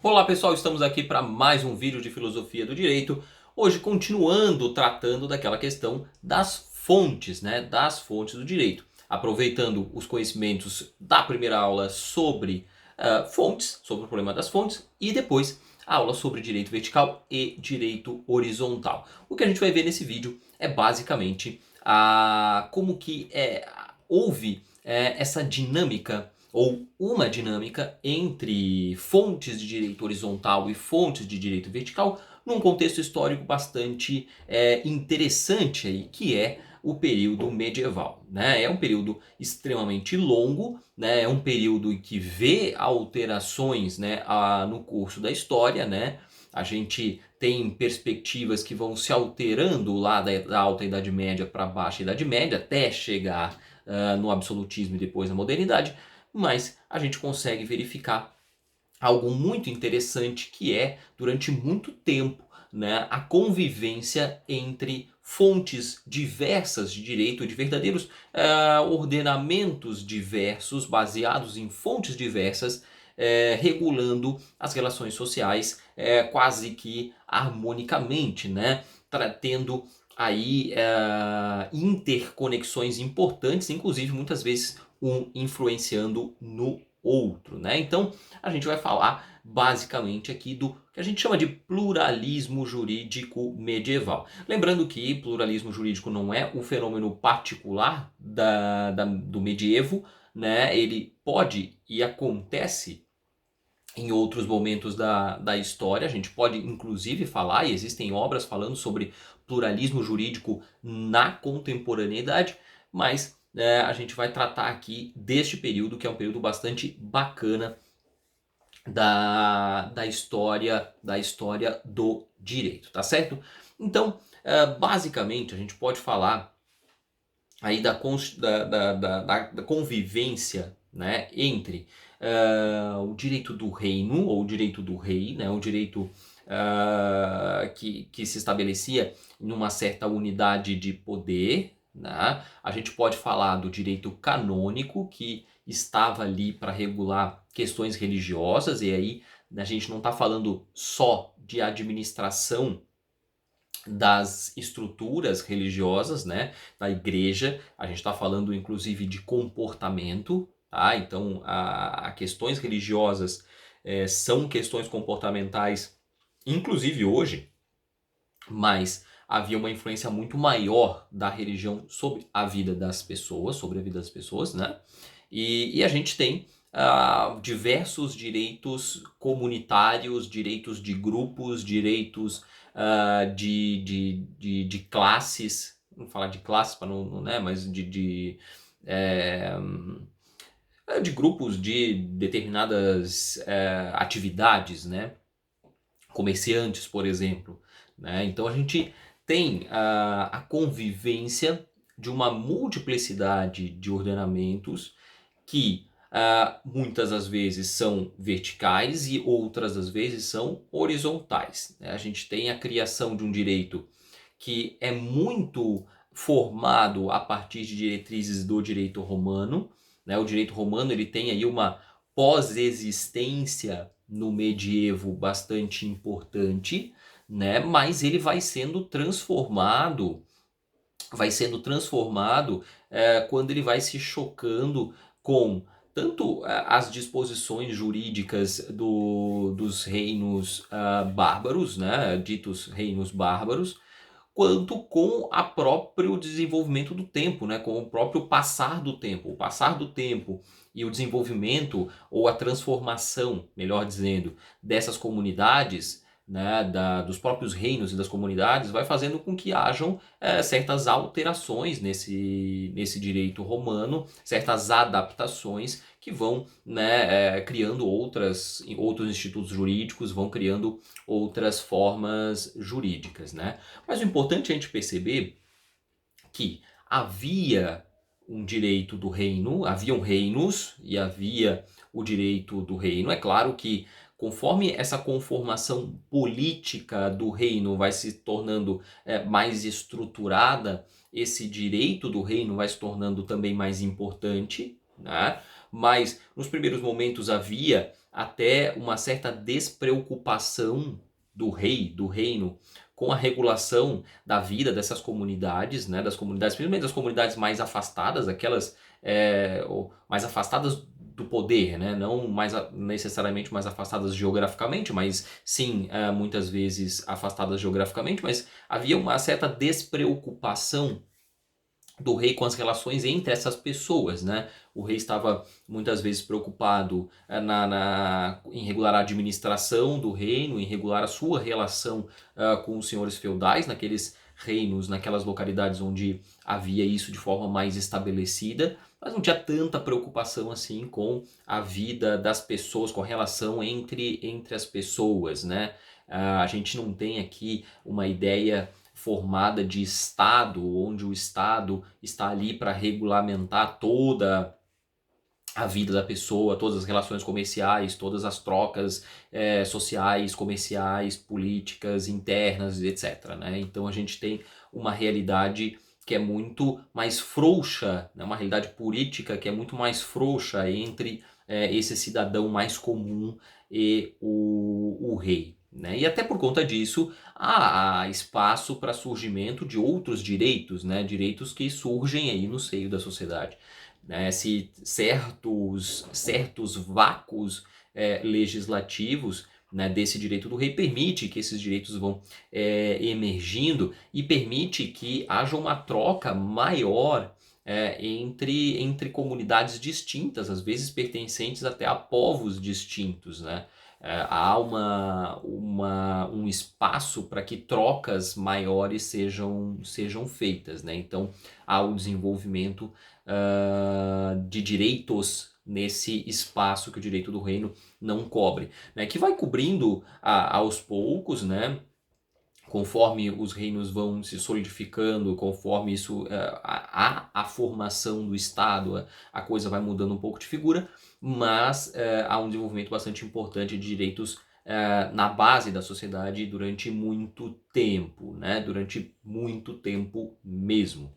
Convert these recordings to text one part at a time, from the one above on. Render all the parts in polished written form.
Olá pessoal, estamos aqui para mais um vídeo de filosofia do direito. Hoje continuando tratando daquela questão das fontes, né? Das fontes do direito. Aproveitando os conhecimentos da primeira aula sobre fontes, sobre o problema das fontes, e depois a aula sobre direito vertical e direito horizontal. O que a gente vai ver nesse vídeo é basicamente como que houve essa dinâmica ou uma dinâmica entre fontes de direito horizontal e fontes de direito vertical num contexto histórico bastante interessante aí, que é o período medieval, né? É um período extremamente longo, né? É um período que vê alterações, né, no curso da história, né? A gente tem perspectivas que vão se alterando lá da Alta Idade Média para a Baixa Idade Média, até chegar no absolutismo e depois na modernidade, mas a gente consegue verificar algo muito interessante que é, durante muito tempo, né, a convivência entre fontes diversas de direito, de verdadeiros ordenamentos diversos, baseados em fontes diversas, regulando as relações sociais quase que harmonicamente, né, tendo aí interconexões importantes, inclusive muitas vezes um influenciando no outro, né? Então a gente vai falar basicamente aqui do que a gente chama de pluralismo jurídico medieval. Lembrando que pluralismo jurídico não é um fenômeno particular do medievo, né? Ele pode e acontece em outros momentos da história. A gente pode inclusive falar, e existem obras falando sobre pluralismo jurídico na contemporaneidade, mas a gente vai tratar aqui deste período, que é um período bastante bacana da história do direito, tá certo? Então, basicamente, a gente pode falar aí da convivência, né, entre o direito do reino, ou o direito do rei, né, o direito que se estabelecia em uma certa unidade de poder, né? A gente pode falar do direito canônico, que estava ali para regular questões religiosas, e aí a gente não está falando só de administração das estruturas religiosas, né, da igreja. A gente está falando inclusive de comportamento, tá? Então, a questões religiosas são questões comportamentais, inclusive hoje, mas havia uma influência muito maior da religião sobre a vida das pessoas, sobre a vida das pessoas, né? E a gente tem diversos direitos comunitários, direitos de grupos, direitos de classes, não vou falar de classes para não, né, mas é, de grupos de determinadas atividades, né? Comerciantes, por exemplo, né? Então a gente tem a convivência de uma multiplicidade de ordenamentos que muitas das vezes são verticais e outras das vezes são horizontais, né? A gente tem a criação de um direito que é muito formado a partir de diretrizes do direito romano, né? O direito romano ele tem aí uma pós-existência no medievo bastante importante, né? Mas ele vai sendo transformado quando ele vai se chocando com tanto as disposições jurídicas dos reinos bárbaros, né, ditos reinos bárbaros, quanto com o próprio desenvolvimento do tempo, né, com o próprio passar do tempo. O passar do tempo e o desenvolvimento, ou a transformação, melhor dizendo, dessas comunidades, né, dos próprios reinos e das comunidades, vai fazendo com que hajam certas alterações nesse direito romano, certas adaptações que vão, né, criando outros institutos jurídicos, vão criando outras formas jurídicas, né? Mas o importante é a gente perceber que havia um direito do reino, haviam reinos e havia o direito do reino. É claro que conforme essa conformação política do reino vai se tornando mais estruturada, esse direito do reino vai se tornando também mais importante, né? mas nos primeiros momentos havia até uma certa despreocupação do rei, do reino, com a regulação da vida dessas comunidades, né, das comunidades, principalmente das comunidades mais afastadas, aquelas mais afastadas do poder, né, não necessariamente mais afastadas geograficamente, mas sim, muitas vezes afastadas geograficamente, mas havia uma certa despreocupação do rei com as relações entre essas pessoas, né? O rei estava muitas vezes preocupado em regular a administração do reino, em regular a sua relação com os senhores feudais naqueles reinos, naquelas localidades onde havia isso de forma mais estabelecida, mas não tinha tanta preocupação assim com a vida das pessoas, com a relação entre as pessoas, né? A gente não tem aqui uma ideia formada de Estado, onde o Estado está ali para regulamentar toda a vida da pessoa, todas as relações comerciais, todas as trocas sociais, comerciais, políticas, internas, etc. Né? Então a gente tem uma realidade que é muito mais frouxa, né? Uma realidade política que é muito mais frouxa entre esse cidadão mais comum e o rei. Né? E até por conta disso há espaço para surgimento de outros direitos, né? Direitos que surgem aí no seio da sociedade. Né? Se certos vácuos legislativos, né, desse direito do rei permite que esses direitos vão emergindo e permite que haja uma troca maior entre comunidades distintas, às vezes pertencentes até a povos distintos, né? Há um espaço para que trocas maiores sejam feitas, né? Então há o desenvolvimento de direitos nesse espaço que o direito do reino não cobre, né? Que vai cobrindo aos poucos, né? Conforme os reinos vão se solidificando, conforme isso há a formação do Estado, a coisa vai mudando um pouco de figura, mas há um desenvolvimento bastante importante de direitos na base da sociedade durante muito tempo, né? Durante muito tempo mesmo.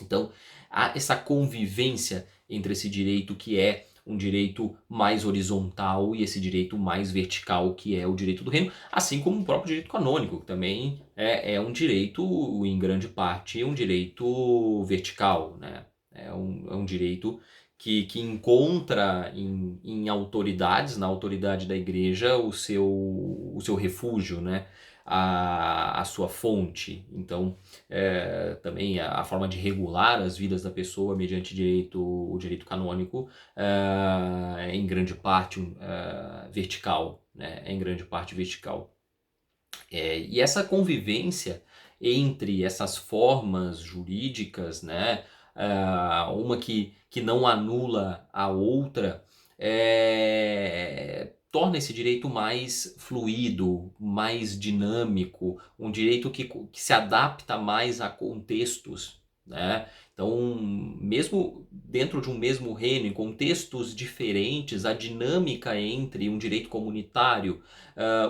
Então, há essa convivência entre esse direito que é um direito mais horizontal e esse direito mais vertical que é o direito do reino, assim como o próprio direito canônico, que também é um direito, em grande parte, um direito vertical, né? É um direito que encontra em autoridades, na autoridade da igreja, o seu refúgio, né? A sua fonte. Então, também a forma de regular as vidas da pessoa mediante o direito canônico é em grande parte vertical, né? É em grande parte vertical. E essa convivência entre essas formas jurídicas, né? Uma que não anula a outra, torna esse direito mais fluido, mais dinâmico, um direito que se adapta mais a contextos, né? Então, mesmo dentro de um mesmo reino, em contextos diferentes, a dinâmica entre um direito comunitário,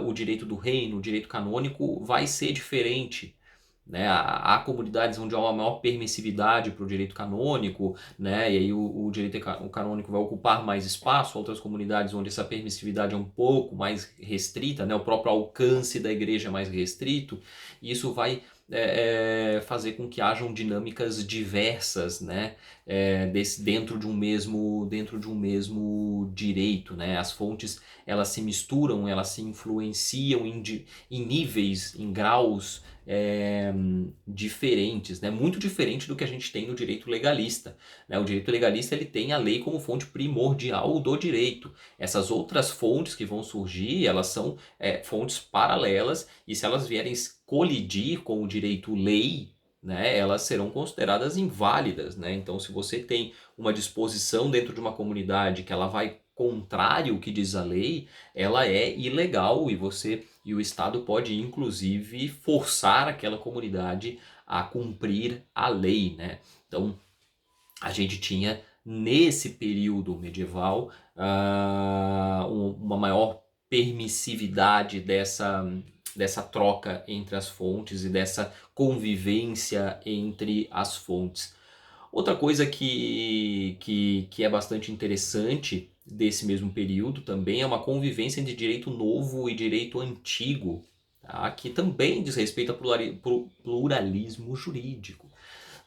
o direito do reino, o direito canônico vai ser diferente. Né? Há comunidades onde há uma maior permissividade para o direito canônico, né? E aí o direito canônico vai ocupar mais espaço, outras comunidades onde essa permissividade é um pouco mais restrita, né? O próprio alcance da igreja é mais restrito, e isso vai fazer com que hajam dinâmicas diversas, né? Dentro de um mesmo direito, né? As fontes elas se misturam, elas se influenciam em níveis, em graus diferentes, né? Muito diferente do que a gente tem no direito legalista, né? O direito legalista ele tem a lei como fonte primordial do direito. Essas outras fontes que vão surgir, elas são fontes paralelas e se elas vierem colidir com o direito lei, né, elas serão consideradas inválidas, né? Então, se você tem uma disposição dentro de uma comunidade que ela vai contrário ao que diz a lei, ela é ilegal e o Estado pode inclusive forçar aquela comunidade a cumprir a lei, né? Então, a gente tinha nesse período medieval uma maior permissividade dessa troca entre as fontes e dessa convivência entre as fontes. Outra coisa que é bastante interessante desse mesmo período também é uma convivência entre direito novo e direito antigo, tá? Que também diz respeito ao pluralismo jurídico,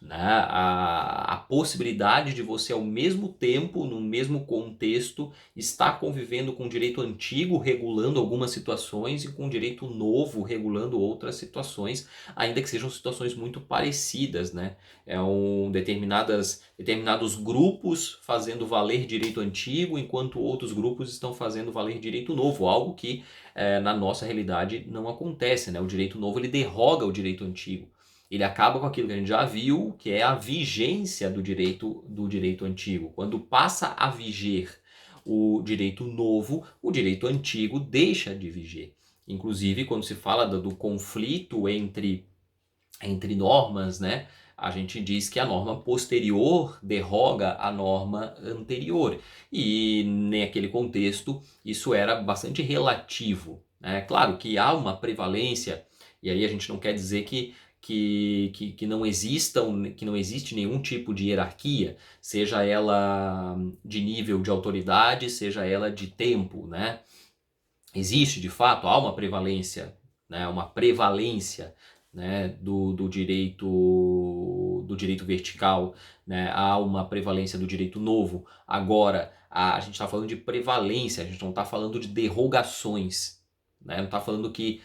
né? A possibilidade de você, ao mesmo tempo, no mesmo contexto, estar convivendo com o direito antigo, regulando algumas situações, e com o direito novo, regulando outras situações, ainda que sejam situações muito parecidas, né? Determinados grupos fazendo valer direito antigo, enquanto outros grupos estão fazendo valer direito novo, algo que na nossa realidade não acontece, né? O direito novo ele derroga o direito antigo. Ele acaba com aquilo que a gente já viu, que é a vigência do direito antigo. Quando passa a viger o direito novo, o direito antigo deixa de viger. Inclusive, quando se fala do conflito entre normas, né, a gente diz que a norma posterior derroga a norma anterior. E naquele contexto, isso era bastante relativo, né? Claro que há uma prevalência, e aí a gente não quer dizer que não que não existe nenhum tipo de hierarquia, seja ela de nível de autoridade, seja ela de tempo, né? Existe, de fato, há uma prevalência, né? Uma prevalência, né? Do direito vertical, né? Há uma prevalência do direito novo. Agora, a gente está falando de prevalência, a gente não está falando de derrogações, né? Não está falando que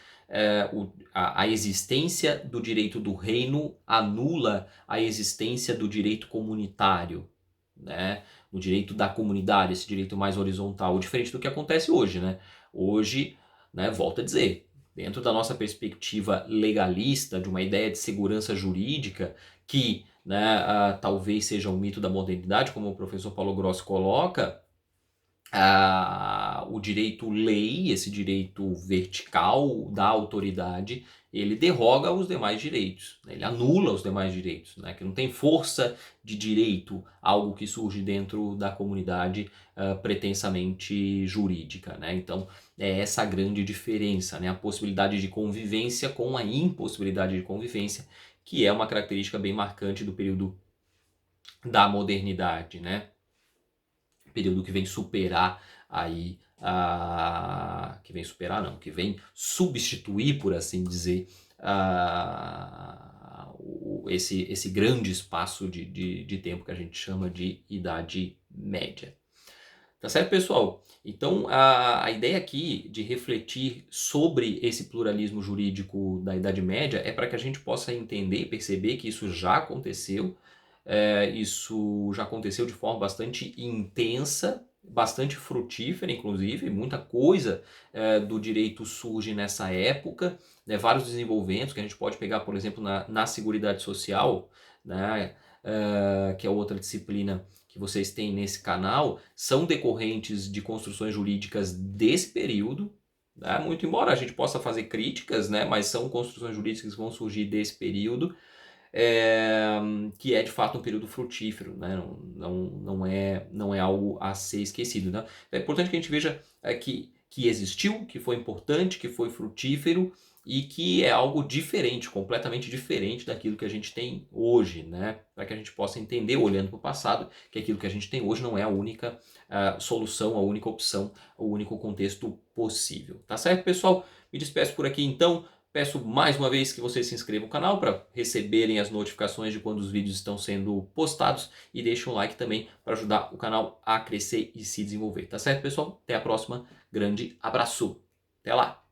a existência do direito do reino anula a existência do direito comunitário, né? O direito da comunidade, esse direito mais horizontal, diferente do que acontece hoje, né? Hoje, né, volto a dizer, dentro da nossa perspectiva legalista, de uma ideia de segurança jurídica, que, né, talvez seja um mito da modernidade, como o professor Paulo Gross coloca, o direito lei, esse direito vertical da autoridade, ele derroga os demais direitos, né? Ele anula os demais direitos, né? Que não tem força de direito, algo que surge dentro da comunidade pretensamente jurídica, né? Então é essa a grande diferença, né? A possibilidade de convivência com a impossibilidade de convivência, que é uma característica bem marcante do período da modernidade, né? Período que vem superar aí que vem superar não, que vem substituir, por assim dizer, esse grande espaço de tempo que a gente chama de Idade Média. Tá certo, pessoal? Então, a ideia aqui de refletir sobre esse pluralismo jurídico da Idade Média é para que a gente possa entender e perceber que isso já aconteceu, isso já aconteceu de forma bastante intensa, bastante frutífera, inclusive, muita coisa do direito surge nessa época, né? Vários desenvolvimentos que a gente pode pegar, por exemplo, na Seguridade Social, né? Que é outra disciplina que vocês têm nesse canal, são decorrentes de construções jurídicas desse período, né? Muito embora a gente possa fazer críticas, né? Mas são construções jurídicas que vão surgir desse período, que é de fato um período frutífero, né? Não é algo a ser esquecido, né? É importante que a gente veja que existiu, que foi importante, que foi frutífero e que é algo diferente, completamente diferente daquilo que a gente tem hoje, né? Para que a gente possa entender, olhando para o passado, que aquilo que a gente tem hoje não é a única solução, a única opção, o único contexto possível. Tá certo, pessoal? Me despeço por aqui então. Peço mais uma vez que vocês se inscrevam no canal para receberem as notificações de quando os vídeos estão sendo postados e deixem um like também para ajudar o canal a crescer e se desenvolver. Tá certo, pessoal? Até a próxima. Grande abraço. Até lá.